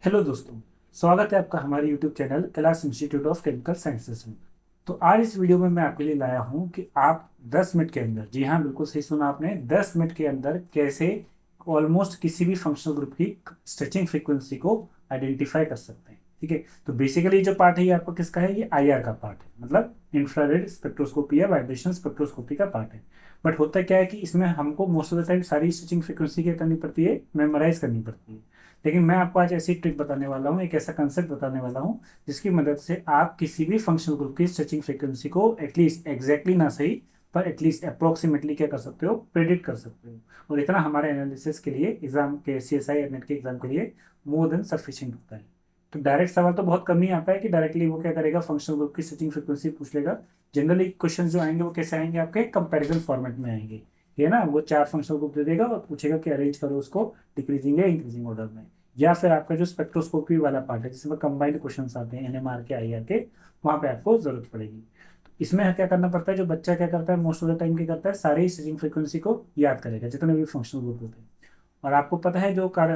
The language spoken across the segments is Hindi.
हेलो दोस्तों। स्वागत है आपका हमारे YouTube channel Kailash institute of chemical sciences में। तो आज इस वीडियो में मैं आपके लिए लाया हूं कि आप 10 मिनट के अंदर, जी हाँ बिल्कुल सही सुना आपने, 10 मिनट के अंदर कैसे ऑलमोस्ट किसी भी फंक्शनल ग्रुप की स्ट्रेचिंग फ्रीक्वेंसी को आइडेंटिफाई कर सकते हैं। ठीक है, तो बेसिकली जो पार्ट है ये आपका किसका है, ये आईआर का पार्ट है, मतलब इंफ्रारेड स्पेक्ट्रोस्कोपी या वाइब्रेशन स्पेक्ट्रोस्कोपी का पार्ट है। बट होता क्या है कि इसमें हमको मोस्ट ऑफ द टाइम सारी स्ट्रेचिंग फ्रीक्वेंसी क्या करनी पड़ती है, मेमोराइज करनी पड़ती है। लेकिन मैं आपको आज ऐसी ट्रिक बताने वाला हूँ, एक ऐसा कंसेप्ट बताने वाला हूँ जिसकी मदद से आप किसी भी फंक्शनल ग्रुप की स्ट्रेचिंग फ्रीक्वेंसी को एटलीस्ट एग्जैक्टली ना सही पर एटलीस्ट अप्रोक्सीमेटली क्या कर सकते हो, प्रेडिक्ट कर सकते हो। और इतना हमारे एनालिसिस के लिए, एग्जाम के सीएसआई या नेट के एग्जाम के लिए मोर देन सफिशिएंट होता है। तो डायरेक्ट सवाल तो बहुत कम ही आता है कि डायरेक्टली वो क्या करेगा, फंक्शनल ग्रुप की स्ट्रेचिंग फ्रीक्वेंसी पूछ लेगा। जनरली क्वेश्चन जो आएंगे वो कैसे आएंगे, आपके कंपैरिजन फॉर्मेट में आएंगे। ये ना, वो चार फंक्शनल ग्रुप दे देगा और पूछेगा कि अरेंज करो उसको डिक्रीजिंग या इंक्रीजिंग ऑर्डर में। या फिर आपका जो स्पेक्ट्रोस्कोपी वाला पार्ट है जिसमें कंबाइंड क्वेश्चंस आते हैं एनएमआर के आईआर के, वहां पे आपको जरूरत पड़ेगी। तो इसमें क्या करना पड़ता है, जो बच्चा क्या करता है मोस्ट ऑफ द टाइम क्या करता है, सारी स्विचिंग फ्रीक्वेंसी को याद करेगा जितने भी फंक्शनल ग्रुप होते हैं। और आपको पता है जो कार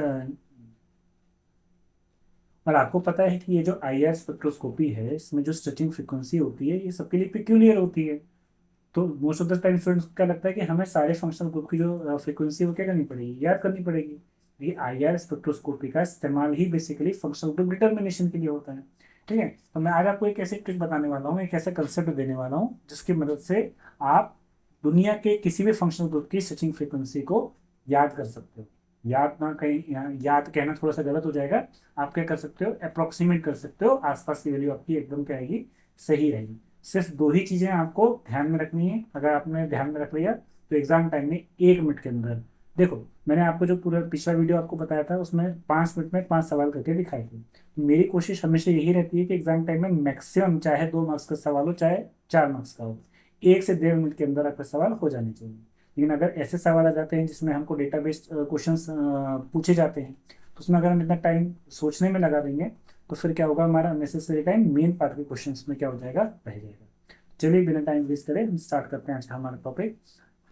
और आपको पता है कि ये जो आईआर स्पेक्ट्रोस्कोपी है इसमें जो स्ट्रेचिंग फ्रीक्वेंसी होती है ये सबके लिए पिक्यूलियर होती है। तो most of the time students को क्या लगता है कि हमें सारे फंक्शनल ग्रुप की जो फ्रीक्वेंसी है वो क्या करनी पड़ेगी, याद करनी पड़ेगी। ये आईआर स्पेक्ट्रोस्कोपी का इस्तेमाल ही बेसिकली फंक्शनल ग्रुप डिटर्मिनेशन के लिए होता है। ठीक है, तो मैं आज आपको एक ऐसी ट्रिक बताने वाला हूँ, एक ऐसा कंसेप्ट देने वाला हूँ जिसकी मदद से आप दुनिया के किसी भी फंक्शनल ग्रुप की स्विचिंग फ्रीक्वेंसी को याद कर सकते हो। याद ना कहीं याद कहना थोड़ा सा गलत हो जाएगा। आप क्या कर सकते हो, अप्रोक्सीमेट कर सकते हो, आसपास की वैल्यू आपकी एकदम क्या आएगी, सही रहेगी। सिर्फ दो ही चीजें आपको ध्यान में रखनी है, अगर आपने ध्यान में रख लिया तो एग्जाम टाइम में 1 मिनट के अंदर, देखो मैंने आपको जो पूरा पिछला वीडियो आपको बताया था उसमें 5 मिनट में 5 सवाल करके दिखाए थे। मेरी कोशिश हमेशा यही रहती है कि एग्जाम टाइम में मैक्सिमम चाहे 2 मार्क्स का सवाल हो चाहे 4 मार्क्स का हो, 1 से 1.5 मिनट के अंदर आपका सवाल हो जाने चाहिए। लेकिन अगर ऐसे सवाल आ जाते हैं जिसमें हमको डेटा बेस्ड क्वेश्चंस पूछे जाते हैं, तो उसमें अगर हम इतना टाइम सोचने में लगा देंगे तो फिर क्या होगा, हमारा अननेसेसरी टाइम मेन पार्ट के क्वेश्चंस में क्या हो जाएगा, रह जाएगा। चलिए बिना टाइम वेस्ट करें हम स्टार्ट करते हैं आज का हमारा topic,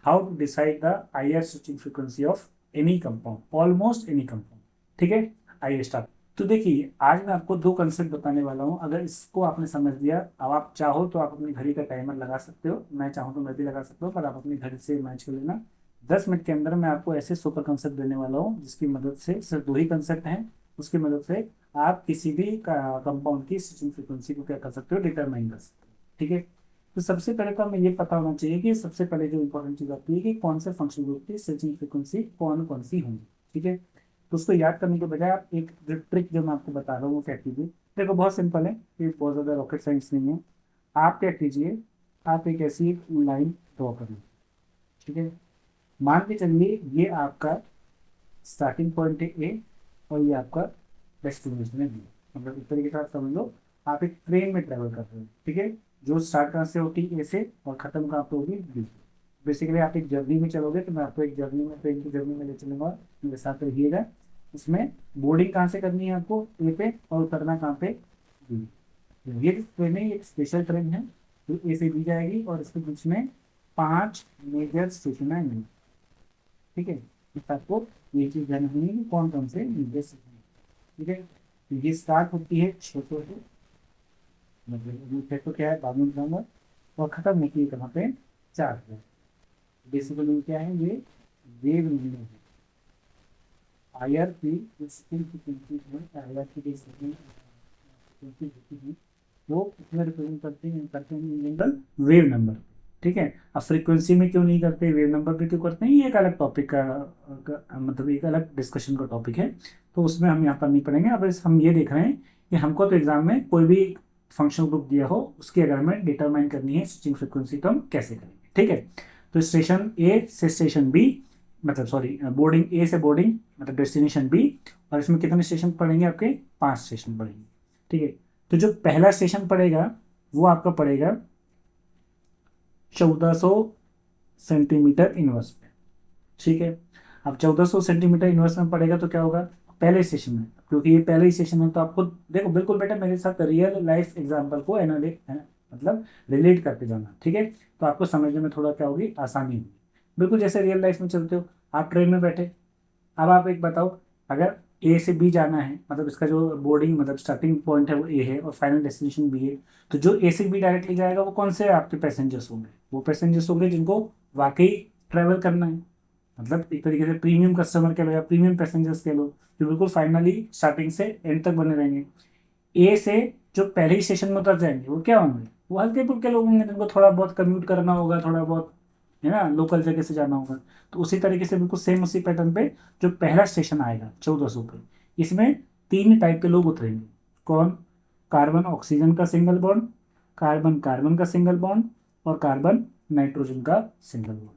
how to decide the IR switching frequency of any compound, almost any compound. ठीक है, आइए स्टार्ट। तो देखिए आज मैं आपको दो कंसेप्ट बताने वाला हूँ, अगर इसको आपने समझ लिया, अब आप चाहो तो आप अपनी घड़ी का टाइमर लगा सकते हो, मैं चाहूँ तो मैं भी लगा सकता हूँ, पर आप अपनी घड़ी से मैच कर लेना। 10 मिनट के अंदर मैं आपको ऐसे सुपर कंसेप्ट देने वाला हूँ जिसकी मदद से, सिर्फ दो ही कंसेप्ट हैं, उसकी मदद से आप किसी भी कंपाउंड की स्विचिंग फ्रीक्वेंसी को क्या कर सकते हो, डिटरमाइन कर सकते हो। ठीक है, तो सबसे पहले तो हमें ये पता होना चाहिए कि सबसे पहले जो इंपॉर्टेंट चीज आती है कि कौन से फंक्शन ग्रुप की स्विचिंग फ्रीक्वेंसी कौन कौन सी होंगी। ठीक है, तो उसको याद करने के बजाय आप एक जो ट्रिक जो मैं आपको बता रहा हूँ वो क्या कीजिए। देखो बहुत सिंपल है, ये बहुत ज़्यादा रॉकेट साइंस नहीं है। आप क्या कीजिए, आप एक ऐसी एक लाइन ड्रॉ करें। ठीक है, मान के चलिए ये आपका स्टार्टिंग पॉइंट है ए और ये आपका डेस्टिनेशन है बी। मतलब इस तरीके से आप समझ लो, आप एक ट्रेन में ट्रेवल कर रहे हो। ठीक है, जो स्टार्ट कहाँ से होती है ए से और खत्म कहाँ पे होगी बी से। बेसिकली आप एक जर्नी में चलोगे तो मैं आपको एक जर्नी में, ट्रेन की जर्नी में ले चलूंगा, मेरे साथ रहिएगा। इसमें बोर्डिंग कहाँ से करनी है आपको, ए पे, और उतरना कहाँ पे, बी। ये जो ट्रेन है एक स्पेशल ट्रेन है जो ए से बी जाएगी और इसके बीच में 5 मेजर स्टेशन आएंगे। ठीक है, इस आपको ये चीज ध्यान रखनी है कि कौन कौन से निर्देश हैं। ठीक है, तो ये स्टार्ट होती है 600 से, मतलब ये 600 क्या है, 52 नंबर, और खत्म होती है कहाँ पे, 4 पे। बेसिकली क्या है ये, वेव नंबर है। आईआर की फ्रीक्वेंसी है, आईआर की बेसिकली फ्रीक्वेंसी होती है वो कितना रिप्रेजेंट करते हैं वेव नंबर। ठीक है, अब फ्रीक्वेंसी में क्यों नहीं करते, वेव नंबर पे क्यों करते हैं, ये एक अलग टॉपिक मतलब एक अलग डिस्कशन का टॉपिक है, तो उसमें हम यहाँ पर नहीं पढ़ेंगे। अब हम ये देख रहे हैं कि हमको तो एग्जाम में कोई भी फंक्शन ग्रुप दिया हो उसकी अगर हमें डिटरमाइन करनी है स्विचिंग फ्रीक्वेंसी तो हम कैसे करेंगे। ठीक है, तो स्टेशन ए से स्टेशन बी, मतलब सॉरी बोर्डिंग ए से बोर्डिंग मतलब डेस्टिनेशन बी, और इसमें कितने स्टेशन पड़ेंगे, आपके 5 स्टेशन पड़ेंगे। ठीक है, तो जो पहला स्टेशन पड़ेगा वो आपका पड़ेगा 1400 सेंटीमीटर इनवर्स पे। ठीक है, अब 1400 सेंटीमीटर इनवर्स में पड़ेगा तो क्या होगा, पहले स्टेशन में, क्योंकि ये पहले ही स्टेशन है तो आपको देखो बिल्कुल बेटा मेरे साथ रियल लाइफ एग्जांपल को एनालिट मतलब रिलेट करके जाना। ठीक है, तो आपको समझने में थोड़ा क्या होगी, आसानी होगी। बिल्कुल जैसे रियल लाइफ में चलते हो, आप ट्रेन में बैठे, अब आप एक बताओ, अगर ए से बी जाना है, मतलब इसका जो बोर्डिंग मतलब स्टार्टिंग पॉइंट है वो ए है और फाइनल डेस्टिनेशन बी है, तो जो ए से बी डायरेक्टली जाएगा वो कौन से आपके पैसेंजर्स होंगे? वो पैसेंजर्स होंगे जिनको वाकई ट्रैवल करना है, मतलब एक तरीके से प्रीमियम कस्टमर कह लो या प्रीमियम पैसेंजर्स कह लो, जो बिल्कुल फाइनली स्टार्टिंग से एंड तक बने रहेंगे। ए से जो पहले ही स्टेशन में उतर जाएंगे वो क्या होंगे? वो हल्के फुल्के लोग होंगे जिनको थोड़ा बहुत कम्यूट करना होगा, थोड़ा बहुत है ना लोकल जगह से जाना होगा। तो उसी तरीके से बिल्कुल सेम उसी पैटर्न पे जो पहला स्टेशन आएगा 1400 पे, इसमें तीन टाइप के लोग उतरेंगे। कौन? कार्बन ऑक्सीजन का सिंगल बॉन्ड, कार्बन कार्बन का सिंगल बॉन्ड, और कार्बन नाइट्रोजन का सिंगल बॉन्ड।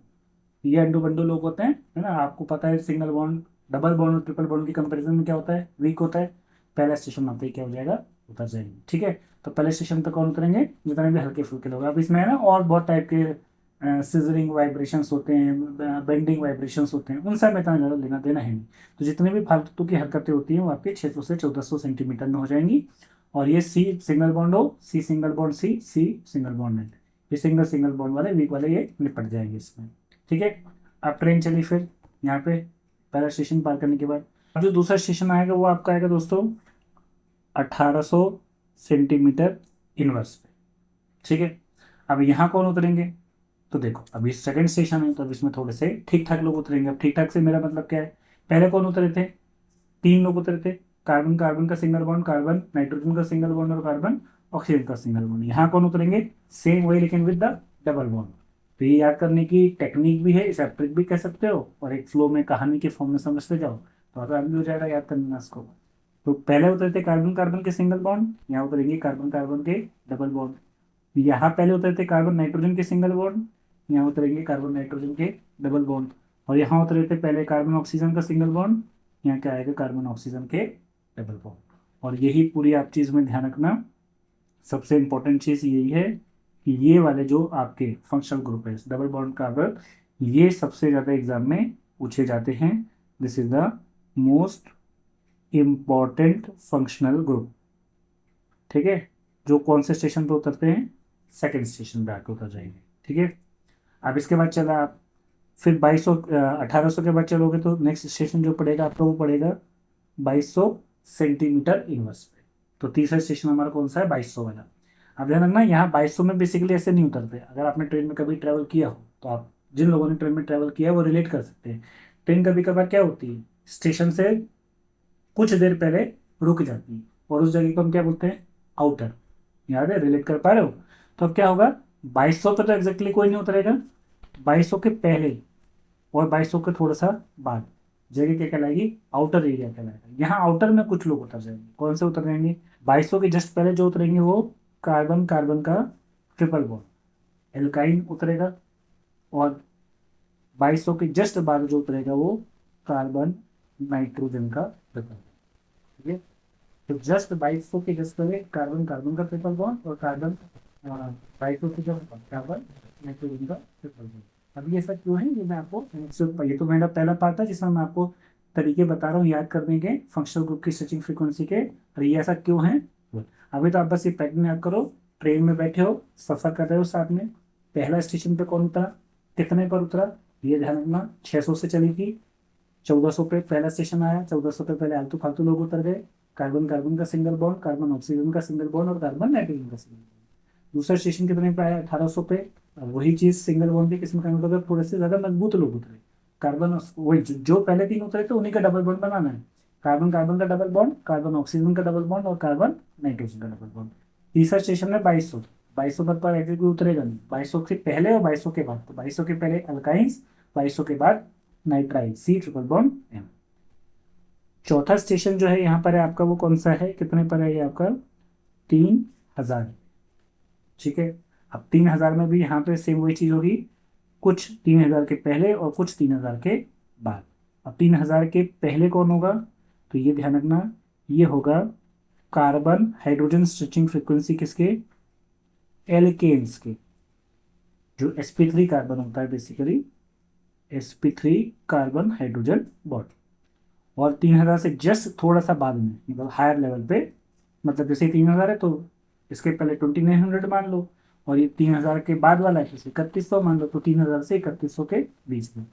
ये अंडो बंडो लोग होते हैं, है ना। आपको पता है सिंगल बॉन्ड डबल बॉन्ड और ट्रिपल बॉन्ड की कंपैरिजन में क्या होता है? वीक होता है। पहला स्टेशन आते ही क्या हो जाएगा? उतर जाएंगे, ठीक है। तो पहले स्टेशन पे कौन उतरेंगे? जितने भी हल्के फुल्के लोग। अब इसमें है ना और बहुत टाइप के सिजरिंग वाइब्रेशंस होते हैं, बेंडिंग वाइब्रेशंस होते हैं, उन सब में इतना ज़्यादा लेना देना है नहीं। तो जितने भी फालतू की हरकतें होती हैं वो आपके 600 से 1400 सेंटीमीटर में हो जाएंगी। और ये सी सिंगल बॉन्ड हो, C single bond C single bond है, ये सिंगल सिंगल बॉन्ड वाले वीक वाले ये निपट जाएंगे इसमें, ठीक है। अब ट्रेन चली फिर यहाँ पे पहला स्टेशन पार करने के बाद अब जो दूसरा स्टेशन आएगा वो आपका आएगा दोस्तों 1800 सेंटीमीटर इनवर्स पे, ठीक है। अब यहाँ कौन उतरेंगे? तो देखो अभी सेकंड स्टेशन है तो अब इसमें थोड़े से ठीक ठाक लोग उतरेंगे। अब ठीक ठाक से मेरा मतलब क्या है? पहले कौन उतरे थे? तीन लोग उतरे थे। कार्बन कार्बन का सिंगल बॉन्ड, कार्बन नाइट्रोजन का सिंगल बॉन्ड और कार्बन ऑक्सीजन का सिंगल बॉन्ड। यहाँ कौन उतरेंगे? सेम वही लेकिन विद द डबल बॉन्ड। तो ये याद करने की टेक्निक भी है, इसे आप ट्रिक भी कह सकते हो, और एक फ्लो में कहानी के फॉर्म में समझते जाओ तो आसान भी हो जाएगा याद करना इसको। तो पहले उतरे थे कार्बन कार्बन के सिंगल बॉन्ड, यहाँ उतरेंगे कार्बन कार्बन के डबल बॉन्ड। यहाँ पहले उतरे थे कार्बन नाइट्रोजन के सिंगल बॉन्ड, यहाँ उतरेंगे कार्बन नाइट्रोजन के डबल बॉन्ड। और यहाँ उतरे थे पहले कार्बन ऑक्सीजन का सिंगल बॉन्ड, यहाँ क्या आएगा? कार्बन ऑक्सीजन के डबल बॉन्ड। और यही पूरी आप चीज़ में ध्यान रखना, सबसे इंपॉर्टेंट चीज़ यही है कि ये वाले जो आपके फंक्शनल ग्रुप है डबल बॉन्ड कार्बन, ये सबसे ज़्यादा एग्जाम में पूछे जाते हैं। This is the most important functional group, ठीक है। जो कौन से स्टेशन पे उतरते हैं? सेकंड स्टेशन पे आके उतर जाएंगे, ठीक है। अब इसके बाद चला आप फिर 2200 1800 के बाद चलोगे तो नेक्स्ट स्टेशन जो पड़ेगा आपका वो पड़ेगा 2200 सेंटीमीटर इनवर्स पे। तो तीसरा स्टेशन हमारा कौन सा है? 2200 वाला। अब ध्यान रखना यहाँ 2200 में बेसिकली ऐसे नहीं उतरते। अगर आपने ट्रेन में कभी ट्रैवल किया हो तो आप जिन लोगों ने ट्रेन में ट्रैवल किया है वो रिलेट कर सकते हैं। ट्रेन कभी कभार क्या होती है, स्टेशन से कुछ देर पहले रुक जाती है और उस जगह को हम क्या बोलते हैं? आउटर। याद है? रिलेट कर पा रहे हो? तो अब क्या होगा? 2200 पे तो एग्जैक्टली कोई नहीं उतरेगा, 2200 के पहले और 2200 के थोड़ा सा बाद जगह क्या कहलाएगी? आउटर एरिया कहलाएगा। यहाँ आउटर में कुछ लोग उतर जाएंगे। कौन से उतर जाएंगे? 2200 के जस्ट पहले जो उतरेंगे वो कार्बन कार्बन का ट्रिपल बॉन्ड एल्काइन उतरेगा, और 2200 के जस्ट बाद जो उतरेगा वो कार्बन नाइट्रोजन का ट्रिपल बॉन्ड, ठीक है। तो जस्ट 2200 के जस्ट पहले कार्बन कार्बन का ट्रिपल बॉन्ड और कार्बन 2200 के जस्ट कार्बन नाइट्रोजन का ट्रिपल बॉन्ड। अब ये सब क्यों है ये मैं आपको ये तो मेरा पहला पार्ट था जिसमें मैं आपको तरीके बता रहा हूँ याद करने के फंक्शनल ग्रुप की स्ट्रेचिंग फ्रीक्वेंसी के, और ये ऐसा क्यों है। अभी तो आप बस ये पैटर्न याद करो। ट्रेन में बैठे हो, सफर कर रहे हो साथ में, पहला स्टेशन पे कौन उतरा, कितने पर उतरा, ये ध्यान रखना। 600 से चली थी, 1400 पे पहला स्टेशन आया, 1400 पे पहले आलतू फालतू लोग उतर गए। कार्बन कार्बन का सिंगल बॉन्ड, कार्बन ऑक्सीजन का सिंगल बॉन्ड और कार्बन नाइट्रोजन का सिंगल बॉन्ड। दूसरा स्टेशन कितने पे आया? 1800 पे। अब वही चीज सिंगल बॉन्ड भी किसमें कन्वर्ट होगा? थोड़े से ज्यादा मजबूत लोग उतरे। कार्बन वही जो पहले तीन उतरे थे उन्हीं का डबल बॉन्ड बनाना है। कार्बन कार्बन का डबल बॉन्ड, कार्बन ऑक्सीजन का डबल बॉन्ड और कार्बन नाइट्रोजन का डबल बॉन्ड। तीसरा स्टेशन है 2200। 2200 पर एग्जैक्टली उतरेगा नहीं, 2200 से पहले और 2200 के बाद। तो 2200 के पहले अल्काइंस, 2200 के बाद nitrile C triple bond M. चौथा स्टेशन जो है यहाँ पर है आपका वो कौन सा है? कितने पर है ये आपका? 3000, ठीक है। अब 3000 में भी यहाँ पे सेम वही चीज होगी, कुछ 3000 के पहले और कुछ 3000 के बाद। अब 3000 के पहले कौन होगा? तो ये ध्यान रखना, ये होगा कार्बन हाइड्रोजन स्ट्रेचिंग फ्रीक्वेंसी किसके? एल्केन्स के। जो sp3 कार्बन होता है basically, sp3 carbon hydrogen bond. और 3000 से जस्ट थोड़ा सा बाद में मतलब हायर लेवल पे, मतलब जैसे 3000 है तो इसके पहले 2900 मान लो, और ये 3000 के बाद वाला है तो 3100 मान लो। तो 3000 से 3100 के बीच में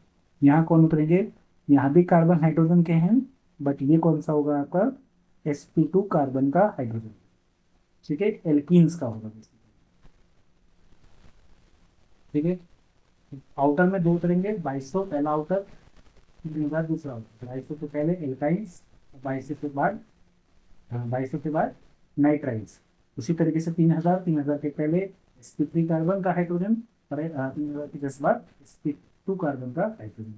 यहाँ कौन उतरेंगे? यहाँ भी कार्बन हाइड्रोजन के हैं, बट ये कौन सा होगा आपका, sp2 कार्बन का हाइड्रोजन, ठीक है, एल्कीन्स का होगा। ठीक है, आउटर में दो उतरेंगे, 2200 पहला आउटर, 3000 दूसरा आउटर, 2200 से पहले एल्काइंस, 2200 के बाद, हाँ 2200 के बाद नाइट्राइल्स, उसी तरीके से 3000, 3000 के पहले sp3 कार्बन का हाइड्रोजन, और 3000 के जस्ट बाद sp2 कार्बन का हाइड्रोजन,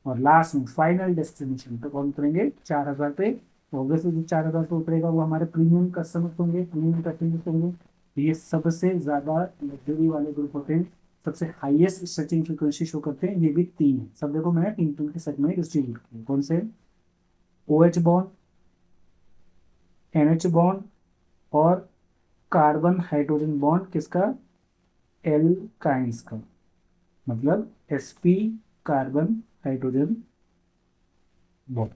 और लास्ट में फाइनल डेस्टिनेशन पे कौन उतरेंगे, 4000 पे। तो ऑब्वियसली जो 4000 पे उतरेगा वो हमारे प्रीमियम कस्टमर्स होंगे, प्रीमियम कस्टमर्स होंगे। तो ये सबसे ज़्यादा लग्जरी वाले ग्रुप होते हैं, सबसे हाईएस्ट स्ट्रेचिंग फ्रीक्वेंसी शो करते हैं, ये भी तीन है। सब देखो मैंने तीन तीन के सेट में डिस्ट्रीब्यूट किया, कौन से, OH बॉन्ड, NH बॉन्ड, और कार्बन हाइड्रोजन बॉन्ड किसका, एल्काइंस का, मतलब sp कार्बन हाइड्रोजन बॉन्ड।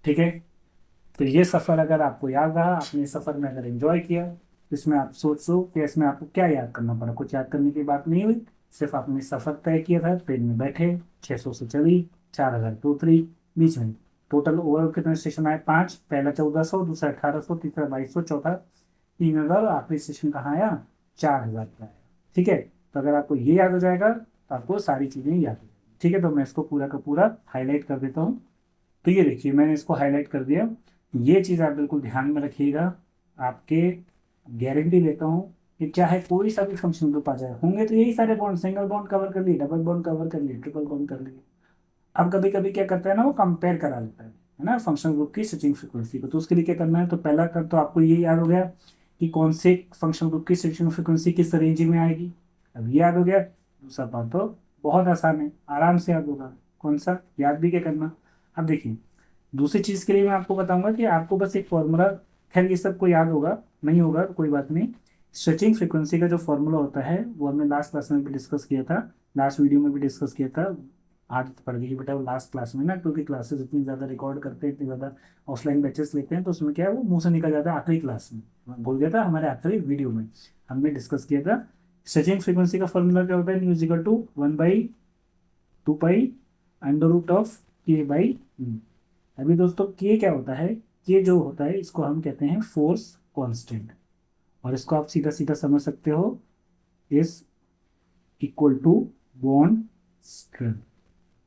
ठीक है, तो ये सफ़र अगर आपको याद रहा, आपने इस सफ़र में अगर एंजॉय किया, तो इसमें आप सोचो कि इसमें आपको क्या याद करना पड़ा, कुछ याद करने की बात नहीं हुई, सिर्फ आपने सफ़र तय किया था, ट्रेन में बैठे, 600 से चली, 4000 पे उतरी, बीच में टोटल ओवरऑल कितने स्टेशन आए, पाँच, पहला 1400, दूसरा 1800, तीसरा 2200, चौथा 3000, आखिरी स्टेशन कहाँ आया, 4000 पे आया। ठीक है, तो अगर आपको ये याद हो जाएगा तो आपको सारी चीज़ें याद हो जाएगी। ठीक है, तो मैं इसको पूरा का पूरा हाईलाइट कर देता हूँ। तो ये देखिए मैंने इसको हाईलाइट कर दिया, ये चीज़ आप बिल्कुल ध्यान में रखिएगा, आपके गारंटी लेता हूँ कि चाहे कोई सा भी फंक्शन ग्रुप आ जाए, होंगे तो यही सारे बॉन्ड, सिंगल बॉन्ड कवर कर लिए, डबल बॉन्ड कवर कर लिए, ट्रिपल बॉन्ड कर लिए। अब कभी कभी क्या करता है ना, वो कंपेयर करा लेता है ना, फंक्शनल ग्रुप की स्विचिंग फ्रीक्वेंसी को। तो उसके लिए क्या करना है, तो पहला कर तो आपको ये याद हो गया कि कौन से फंक्शनल ग्रुप की स्विचिंग फ्रीक्वेंसी किस रेंज में आएगी, अब ये याद हो गया। दूसरा बात तो बहुत आसान है, आराम से याद होगा, कौन सा, याद भी क्या करना। अब देखिए दूसरी चीज़ के लिए मैं आपको बताऊंगा कि आपको बस एक फॉर्मूला, खैर ये सबको याद होगा, नहीं होगा तो कोई बात नहीं। स्ट्रेचिंग फ्रीक्वेंसी का जो फॉर्मूला होता है वो हमने लास्ट क्लास में भी डिस्कस किया था, लास्ट वीडियो में भी डिस्कस किया था। आदत पड़ गई बेटा वो लास्ट क्लास में ना, क्योंकि क्लासेस इतनी ज़्यादा रिकॉर्ड करते हैं, इतनी ज़्यादा ऑफलाइन बैचेस लेते हैं, तो उसमें क्या है वो मुंह से निकल जाता है आखिरी क्लास में। मैं भूल गया था, हमारे आखिरी वीडियो में हमने डिस्कस किया था। स्ट्रेचिंग फ्रीक्वेंसी का फॉर्मूला क्या होता है, nu to 1/2 pi under root of k/। अभी दोस्तों के क्या होता है, के जो होता है इसको हम कहते हैं फोर्स कांस्टेंट, और इसको आप सीधा सीधा समझ सकते हो, is equal to bond strength.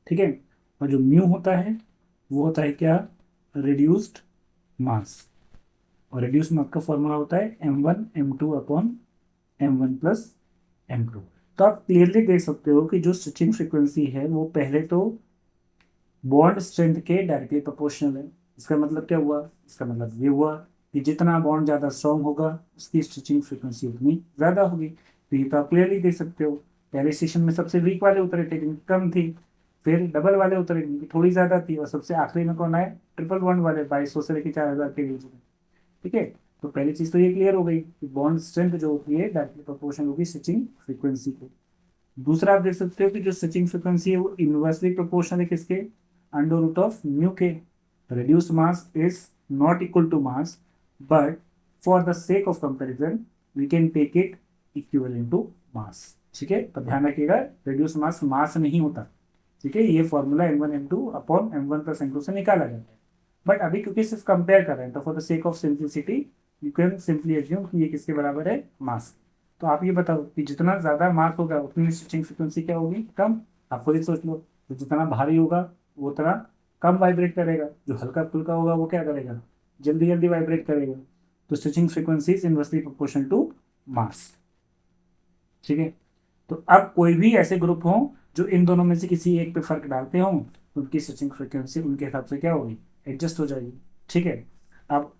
ठीक है, और जो म्यू होता है वो होता है क्या, रिड्यूस्ड मास, और रिड्यूस्ड मास का फॉर्मूला होता है m1 m2 upon m1 + m2। तो आप क्लियरली देख सकते हो कि जो स्विचिंग फ्रीक्वेंसी है वो पहले तो बॉन्ड स्ट्रेंथ के डायरेक्टली प्रोपोर्शनल है। इसका मतलब क्या हुआ, इसका मतलब ये हुआ कि जितना बॉन्ड ज़्यादा स्ट्रॉन्ग होगा उसकी स्ट्रेचिंग फ्रीक्वेंसी उतनी ज़्यादा होगी। तो ये तो आप क्लियरली देख सकते हो, पहले स्टेशन में सबसे वीक वाले उतरे थे जिनकी कम थी, फिर डबल वाले उतरे जिनकी थोड़ी ज़्यादा थी, और सबसे आखिरी में कौन आए, ट्रिपल बॉन्ड वाले 2200 से लेकर 4000 के बीच में। ठीक है, तो पहली चीज़ तो ये क्लियर हो गई कि बॉन्ड स्ट्रेंथ जो होती है डायरेक्टली प्रोपोर्शनल होगी स्विचिंग फ्रीक्वेंसी को। दूसरा आप देख सकते हो कि जो स्विचिंग फ्रीक्वेंसी है वो इनवर्सली प्रोपोर्शनल है किसके, अंडर रूट ऑफ म्यू के। reduced mass is not equal to mass, but for the sake of comparison we can take it equivalent to mass। ठीक है, तो ध्यान रखिएगा reduced mass मास नहीं होता। ठीक है, ये formula m1 m2 upon m1 + m2 से निकाला जाता है, बट अभी क्योंकि सिर्फ कंपेयर कर रहे हैं तो for the sake of simplicity you can simply assume कि ये किसके बराबर है, मास। तो आप ये बताओ कि जितना ज़्यादा मास होगा उतनी स्विचिंग फ्रीक्वेंसी क्या होगी, कम। आप खुद ही सोच लो, तो जितना भारी होगा वो उतना कम वाइब्रेट करेगा, जो हल्का फुल्का होगा वो क्या करेगा, जल्दी जल्दी वाइब्रेट करेगा। तो switching frequency is inversely proportional to mass. ठीक है, तो अब कोई भी ऐसे ग्रुप हो जो इन दोनों में से किसी एक पे फर्क डालते हो, उनकी स्विचिंग फ्रीक्वेंसी उनके हिसाब से क्या होगी, एडजस्ट हो जाएगी। ठीक है, अब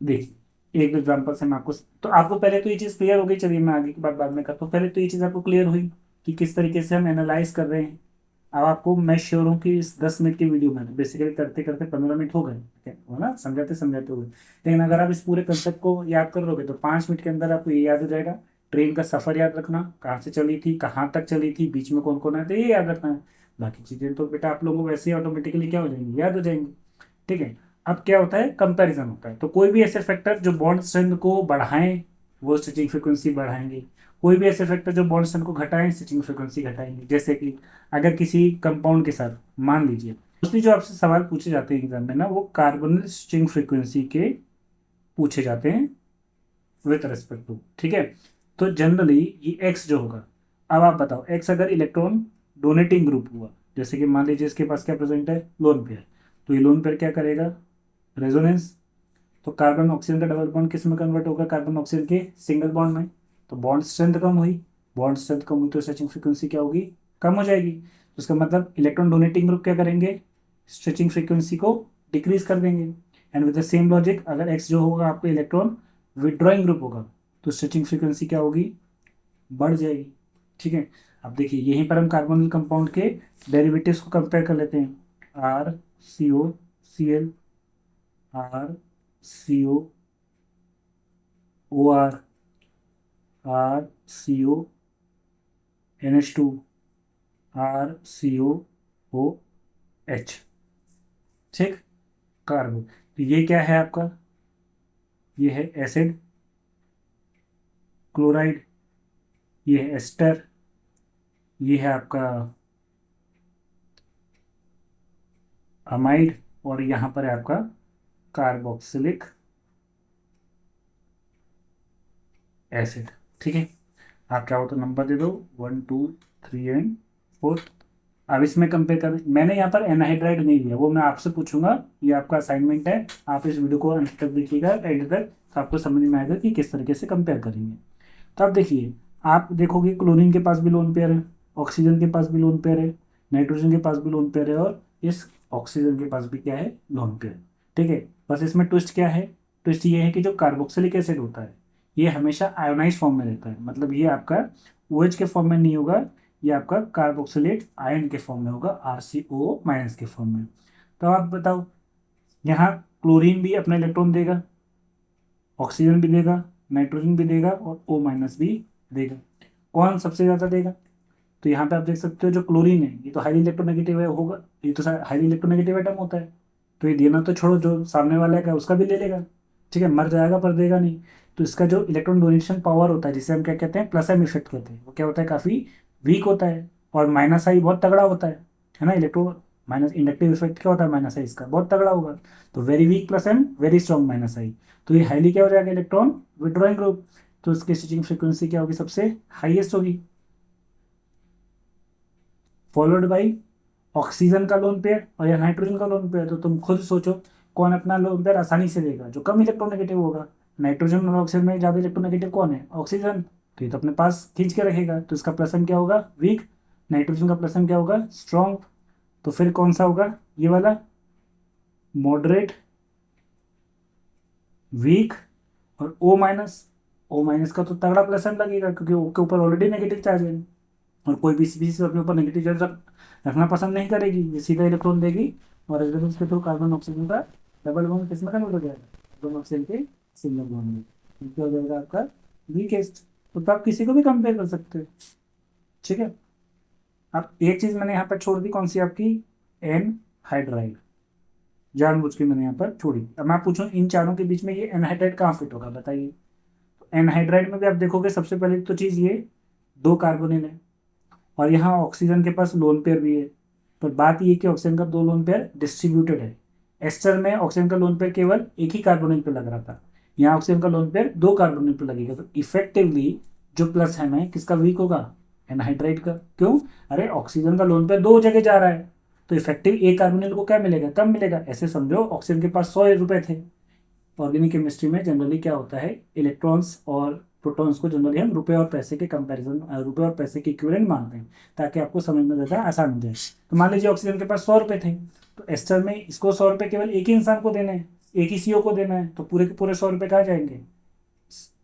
देखिए एक एग्जाम्पल से मैं आपको, तो आपको पहले तो ये चीज़ क्लियर हो गई, चलिए मैं आगे की बात बाद में करता हूँ। पहले तो ये चीज़ आपको क्लियर हुई कि किस तरीके से हम एनालाइज कर रहे हैं। अब आपको मैं श्योर हूँ कि इस 10 मिनट की वीडियो में बेसिकली करते करते 15 मिनट हो गए, ठीक है, हो ना, समझाते समझाते हुए। लेकिन अगर आप इस पूरे कंसेप्ट को याद कर लोगे तो 5 मिनट के अंदर आपको ये याद हो जाएगा। ट्रेन का सफ़र याद रखना, कहाँ से चली थी, कहाँ तक चली थी, बीच में कौन कौन आए थे, ये याद रखना है। बाकी चीज़ें तो बेटा आप लोगों को वैसे ही ऑटोमेटिकली क्या हो जाएंगी, याद हो जाएंगी। ठीक है, अब क्या होता है, कंपैरिजन होता है। तो कोई भी ऐसे फैक्टर जो बॉन्ड स्ट्रेंथ को बढ़ाएं वो स्विचिंग फ्रीक्वेंसी बढ़ाएंगे, कोई भी ऐसे फैक्टर जो बॉन्ड स्ट्रेंथ को घटाएं स्विचिंग फ्रीक्वेंसी घटाएंगे। जैसे कि अगर किसी कंपाउंड के साथ मान लीजिए, मोस्टली जो आपसे सवाल पूछे जाते हैं एग्जाम में ना, वो कार्बोनिल स्विचिंग फ्रीक्वेंसी के पूछे जाते हैं विथ रेस्पेक्ट टू, ठीक है। तो जनरली ये एक्स जो होगा, अब आप बताओ एक्स अगर इलेक्ट्रॉन डोनेटिंग ग्रुप हुआ, जैसे कि मान लीजिए इसके पास क्या प्रेजेंट है, लोन पेयर, तो ये लोन पेयर क्या करेगा, रेजोनेंस। तो कार्बन ऑक्सीजन का डबल बॉन्ड किस में कन्वर्ट होगा, कार्बन ऑक्सीजन के सिंगल बॉन्ड में। तो बॉन्ड स्ट्रेंथ कम हुई, बॉन्ड स्ट्रेंथ कम हुई तो स्ट्रेचिंग फ्रीक्वेंसी क्या होगी, कम हो जाएगी। तो इसका मतलब इलेक्ट्रॉन डोनेटिंग ग्रुप क्या करेंगे, स्ट्रेचिंग फ्रीक्वेंसी को डिक्रीज कर देंगे। And with the same logic, अगर एक्स जो होगा आपका इलेक्ट्रॉन विदड्रॉइंग ग्रुप होगा, तो स्ट्रेचिंग फ्रीक्वेंसी क्या होगी, बढ़ जाएगी, ठीक है। अब देखिए यहीं पर हम कार्बोनिल कंपाउंड के डेरिवेटिव्स को कंपेयर कर लेते हैं। R C O C L, R C O R, R C O N H two, R C O H, ठीक। कार्बन, तो ये क्या है आपका, ये है एसिड, क्लोराइड, ये है एस्टर, ये है आपका अमाइड, और यहाँ पर है आपका कार्बोक्सिलिक एसिड, ठीक है। आप क्या हो तो नंबर दे दो 1 2 3 एंड 4। अब इसमें कंपेयर कर, मैंने यहाँ पर एनहाइड्राइड नहीं लिया, वो मैं आपसे पूछूंगा, ये आपका असाइनमेंट है। आप इस वीडियो को अंत तक देखिएगा, एंड तक, तो आपको समझ में आएगा कि किस तरीके से कंपेयर करेंगे। तो आप देखिए, आप देखोगे क्लोरीन के पास भी लोन पेयर है, ऑक्सीजन के पास भी लोन पेयर है, नाइट्रोजन के पास भी लोन पेयर है, और इस ऑक्सीजन के पास भी क्या है, लोन पेयर, ठीक है। बस इसमें ट्विस्ट क्या है, ट्विस्ट ये है कि जो कार्बोक्सिलिक एसिड होता है ये हमेशा आयोनाइज फॉर्म में रहता है, मतलब ये आपका OH के फॉर्म में नहीं होगा, ये आपका कार्बोक्सिलेट आयन के फॉर्म में होगा, RCO माइनस के फॉर्म में। तो आप बताओ, यहाँ क्लोरीन भी अपना इलेक्ट्रॉन देगा, ऑक्सीजन भी देगा, नाइट्रोजन भी देगा, और O माइनस भी देगा। कौन सबसे ज़्यादा देगा, तो यहाँ पे आप देख सकते हो जो क्लोरीन है ये तो हाईली इलेक्ट्रोनेगेटिव है होगा, ये तो हाईली इलेक्ट्रोनेगेटिव एटम होता है, तो ये देना तो छोड़ो, जो सामने वाला है उसका भी ले लेगा, ठीक है, मर जाएगा पर देगा नहीं। तो इसका जो इलेक्ट्रॉन डोनेशन पावर होता है, जिसे हम क्या कहते हैं, प्लस एम इफेक्ट कहते हैं, वो क्या होता है, काफ़ी वीक होता है। और माइनस आई बहुत तगड़ा होता है ना, इलेक्ट्रो माइनस इंडक्टिव इफेक्ट क्या होता है, माइनस आई इसका बहुत तगड़ा होगा। तो very weak plus M, very strong minus I, तो ये हाईली क्या हो जाएगा, इलेक्ट्रॉन विड्रॉइंग ग्रुप। तो इसकी स्विचिंग फ्रीक्वेंसी क्या होगी, सबसे हाईएस्ट होगी, फॉलोड बाई ऑक्सीजन का लोन पेयर और या नाइट्रोजन का लोन पेयर। तो तुम खुद सोचो कौन अपना लोन पेयर आसानी से लेगा, जो कम इलेक्ट्रोनेगेटिव होगा। नाइट्रोजन और ऑक्सीजन में ज़्यादा इलेक्ट्रोनेगेटिव कौन है, ऑक्सीजन, तो ये तो अपने पास खींच के रखेगा, तो इसका प्लसन क्या होगा, वीक। नाइट्रोजन का प्लसन क्या होगा, स्ट्रॉन्ग। तो फिर कौन सा होगा, ये वाला, मॉडरेट, वीक, और ओ माइनस। ओ माइनस का तो तगड़ा प्लसन लगेगा, क्योंकि ओ के ऊपर ऑलरेडी नेगेटिव चार्ज है, और कोई भी स्पीसीज अपने ऊपर नेगेटिव चार्ज रखना पसंद नहीं करेगी, ये सीधा इलेक्ट्रॉन देगी, और रेजोनेंस के थ्रू कार्बन ऑक्सीजन का डबल बॉन्ड किसमें कन्वर्ट हो जाएगा, कार्बन ऑक्सीजन के सिंगल बॉन्ड में, तो क्या हो जाएगा आपका वीकेस्ट। तो आप किसी को भी कंपेयर कर सकते हो, ठीक है। अब एक चीज मैंने यहाँ पर छोड़ दी, कौन सी आपकी, एन हाइड्राइड, जानबूझ के मैंने यहाँ पर छोड़ी। अब मैं पूछूं इन चारों के बीच में ये एनहाइड्राइड कहाँ फिट होगा, बताइए। तो एनहाइड्राइड में भी आप देखोगे सबसे पहले तो चीज ये, दो कार्बोनिल है, और यहाँ ऑक्सीजन के पास लोन पेयर भी है। पर बात ये कि ऑक्सीजन का दो लोन पेयर डिस्ट्रीब्यूटेड है, एस्टर में ऑक्सीजन का लोन पेयर केवल एक ही कार्बोनिल पे लग रहा था, यहाँ ऑक्सीजन का लोन पेयर दो कार्बोनिल पे लगेगा, तो इफेक्टिवली जो प्लस है ना किसका वीक होगा, एनहाइड्राइड का। क्यों, अरे ऑक्सीजन का लोन पेयर दो जगह जा रहा है, तो इफेक्टिव एक कार्बोनिल को क्या मिलेगा, कम मिलेगा। ऐसे समझो ऑक्सीजन के पास 100 रुपए थे, ऑर्गेनिक केमिस्ट्री में जनरली क्या होता है, इलेक्ट्रॉन्स और प्रोटॉन्स को जनरली हम रुपए और पैसे के कंपैरिजन, रुपए और पैसे के इक्विवेलेंट मानते हैं, ताकि आपको समझ में ज़्यादा आसान हो जाए। तो मान लीजिए ऑक्सीजन के पास 100 रुपए थे, तो एस्टर में इसको 100 रुपए केवल एक ही इंसान को देने हैं, एक ही CO को देना है, तो पूरे के पूरे 100 रुपए कहाँ जाएंगे,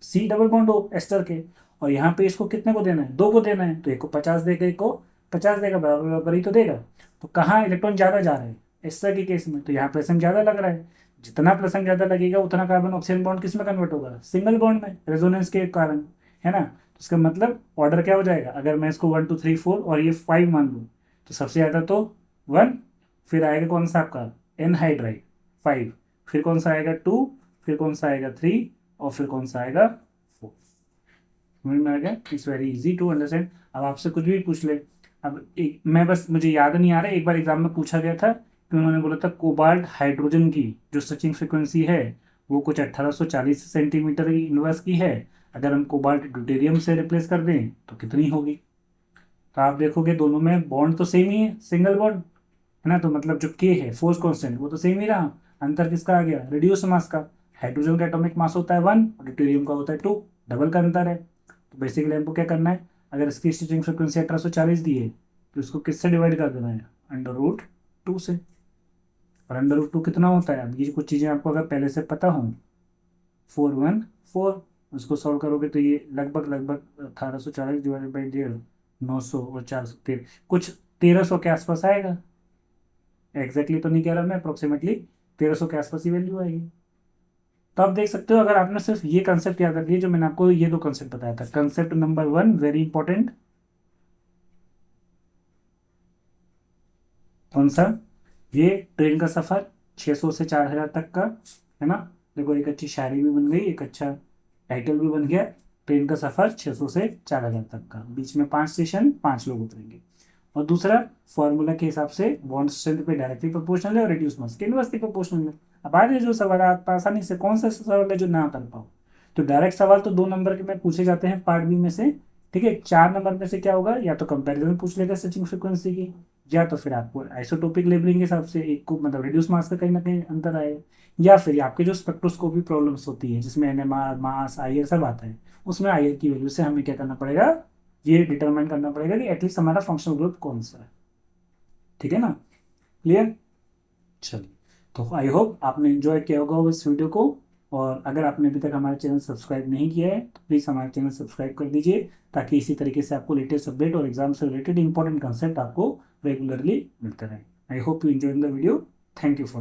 C डबल बॉन्ड हो एस्टर के। और यहाँ पे इसको कितने को देना है, दो को देना है, तो एक को 50 देगा, एक को 50 देगा, बराबर बराबर ही तो देगा। तो कहाँ इलेक्ट्रॉन ज़्यादा जा रहे हैं, एस्टर के केस में, तो यहाँ प्रेशर ज़्यादा लग रहा है। जितना प्रेशर ज़्यादा लगेगा उतना कार्बन ऑक्सीजन बॉन्ड किस में कन्वर्ट होगा, सिंगल बॉन्ड में, रेजोनेंस के कारण, है ना। तो इसका मतलब ऑर्डर क्या हो जाएगा, अगर मैं इसको 1 2 3 4 और ये 5 मान लूँ, तो सबसे ज़्यादा तो 1, फिर आएगा कौन सा आपका, एनहाइड्राइड 5, फिर कौन सा आएगा 2, फिर कौन सा आएगा 3, और फिर कौन सा आएगा 4। समझ में आ गया? It's very easy to understand. अब आपसे कुछ भी पूछ ले, अब एक मैं बस मुझे याद नहीं आ रहा है, एक बार एग्जाम में पूछा गया था कि उन्होंने बोला था कोबाल्ट हाइड्रोजन की जो स्विचिंग फ्रिक्वेंसी है वो कुछ 1840 सेंटीमीटर इनवर्स की है, अगर हम कोबाल्ट ड्यूटेरियम से रिप्लेस कर दें तो कितनी होगी। तो आप देखोगे दोनों में बॉन्ड तो सेम ही है, सिंगल बॉन्ड है ना, तो मतलब जो के है फोर्स कांस्टेंट वो तो सेम ही रहा। अंतर किसका आ गया? रिड्यूस मास का। हाइड्रोजन का एटॉमिक मास होता है 1 और ड्यूटेरियम का होता है 2, डबल का अंतर है। तो बेसिकली हमको क्या करना है, अगर इसकी स्टिचिंग फ्रिक्वेंसी 1840 दी है तो इसको किससे डिवाइड कर देना है? अंडर रूट 2 से। और अंडर रूट 2 कितना होता है? अब ये कुछ चीज़ें आपको अगर पहले से पता हो, 414, उसको सॉल्व करोगे तो ये लगभग लगभग 1840 डिवाइडेड बाई 1.5, 900 और 413, कुछ 1300 के आसपास आएगा। एग्जैक्टली तो नहीं कह रहा मैं, अप्रोक्सीमेटली 1300 के आसपास ही वैल्यू आएगी। तो आप देख सकते हो, अगर आपने सिर्फ ये कंसेप्ट याद रख लिया, जो मैंने आपको ये दो कंसेप्ट बताया था, कंसेप्ट नंबर 1 वेरी इंपॉर्टेंट, कौन सा? ये ट्रेन का सफर 600 से 4000 तक का, है ना। देखो एक अच्छी शायरी भी बन गई, एक अच्छा टाइटल भी बन गया, ट्रेन का सफर 600 से 4000 तक का, बीच में 5 स्टेशन, 5 लोग उतरेंगे। और दूसरा, फॉर्मूला के हिसाब से बॉन्ड स्ट्रेंथ पे डायरेक्टली प्रोपोर्शनल है और रिड्यूस मास के इनवर्सली प्रोपोर्शनल है। अब आ जाए जो सवाल आप आसानी से, कौन सा सवाल है जो ना कर पाओ? तो डायरेक्ट सवाल तो 2 नंबर के में पूछे जाते हैं पार्ट बी में से, ठीक है। 4 नंबर में से क्या होगा, या तो कंपैरिजन पूछ लेगा स्विचिंग फ्रीक्वेंसी की, या तो फिर आपको आइसोटोपिक लेबलिंग के हिसाब से एक को मतलब रिड्यूस मास का कहीं ना कहीं अंतर आएगा, या फिर आपके जो स्पेक्ट्रोस्कोपी प्रॉब्लम्स होती है जिसमें एनएमआर मास आईआर सब आता है, उसमें आईआर की वैल्यू से हमें क्या करना पड़ेगा, ये डिटरमाइन करना पड़ेगा कि एटलीस्ट हमारा फंक्शनल ग्रुप कौन सा है। ठीक है ना? क्लियर? चलिए, तो आई होप आपने एंजॉय किया होगा इस वीडियो को। और अगर आपने अभी तक हमारा चैनल सब्सक्राइब नहीं किया है तो प्लीज़ हमारा चैनल सब्सक्राइब कर दीजिए, ताकि इसी तरीके से आपको लेटेस्ट अपडेट और एग्जाम से रिलेटेड इंपॉर्टेंट कंसेप्ट आपको रेगुलरली मिलते रहे। I hope you enjoy the video. Thank you for